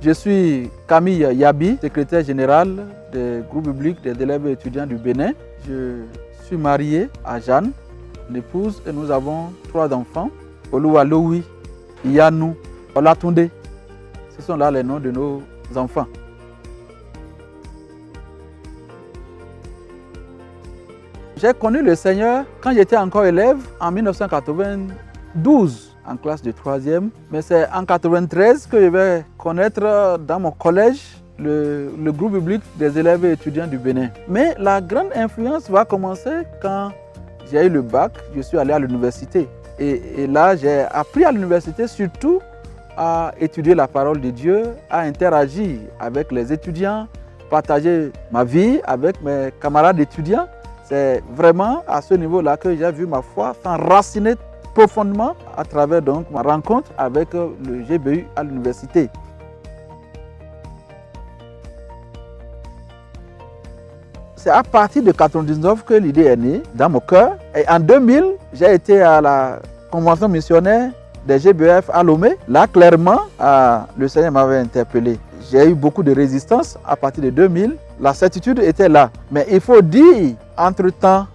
Je suis Camille Yabi, secrétaire général du groupe public des élèves et étudiants du Bénin. Je suis marié à Jeanne, l'épouse, et nous avons 3 enfants. Oluwalowi, Yanou, Olatunde. Ce sont là les noms de nos enfants. J'ai connu le Seigneur quand j'étais encore élève en 1992 en classe de 3e. Mais c'est en 1993 que je vais connaître dans mon collège le groupe public des élèves et étudiants du Bénin. Mais la grande influence va commencer quand j'ai eu le bac, je suis allé à l'université. Et là, j'ai appris à l'université surtout à étudier la parole de Dieu, à interagir avec les étudiants, partager ma vie avec mes camarades étudiants. C'est vraiment à ce niveau-là que j'ai vu ma foi s'enraciner profondément à travers donc ma rencontre avec le GBU à l'université. C'est à partir de 1999 que l'idée est née dans mon cœur. Et en 2000, j'ai été à la convention missionnaire des GBF à Lomé. Là, clairement, le Seigneur m'avait interpellé. J'ai eu beaucoup de résistance à partir de 2000. La certitude était là. Mais il faut dire, entre-temps,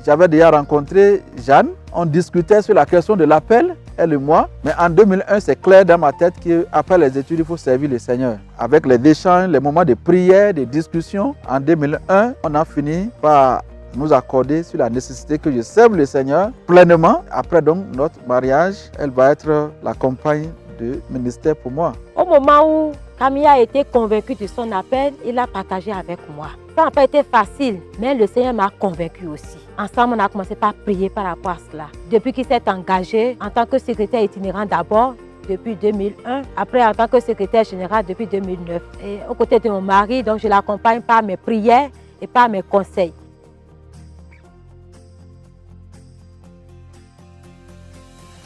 j'avais déjà rencontré Jeanne. On discutait sur la question de l'appel, elle et moi. Mais en 2001, c'est clair dans ma tête qu'après les études, il faut servir le Seigneur. Avec les échanges, les moments de prière, de discussion, en 2001, on a fini par nous accorder sur la nécessité que je serve le Seigneur pleinement. Après donc notre mariage, elle va être la compagne de ministère pour moi. Au moment où Camille a été convaincu de son appel, il a partagé avec moi. Ça n'a pas été facile, mais le Seigneur m'a convaincu aussi. Ensemble, on a commencé par prier par rapport à cela. Depuis qu'il s'est engagé en tant que secrétaire itinérant d'abord, depuis 2001, après en tant que secrétaire général depuis 2009. Et aux côtés de mon mari, donc je l'accompagne par mes prières et par mes conseils.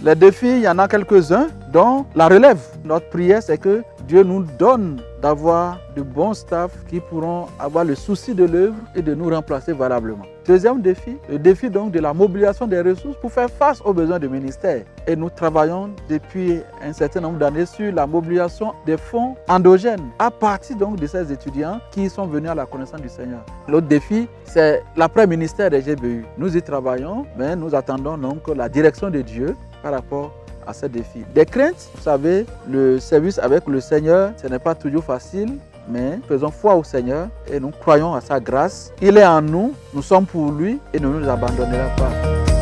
Les défis, il y en a quelques-uns, dont la relève. Notre prière, c'est que Dieu nous donne d'avoir de bons staffs qui pourront avoir le souci de l'œuvre et de nous remplacer valablement. Deuxième défi, le défi donc de la mobilisation des ressources pour faire face aux besoins du ministère. Et nous travaillons depuis un certain nombre d'années sur la mobilisation des fonds endogènes à partir donc de ces étudiants qui sont venus à la connaissance du Seigneur. L'autre défi, c'est l'après-ministère des GBU. Nous y travaillons, mais nous attendons donc la direction de Dieu par rapport à ces défis. Des craintes, vous savez, le service avec le Seigneur, ce n'est pas toujours facile, mais faisons foi au Seigneur et nous croyons à sa grâce. Il est en nous, nous sommes pour lui et ne nous abandonnera pas.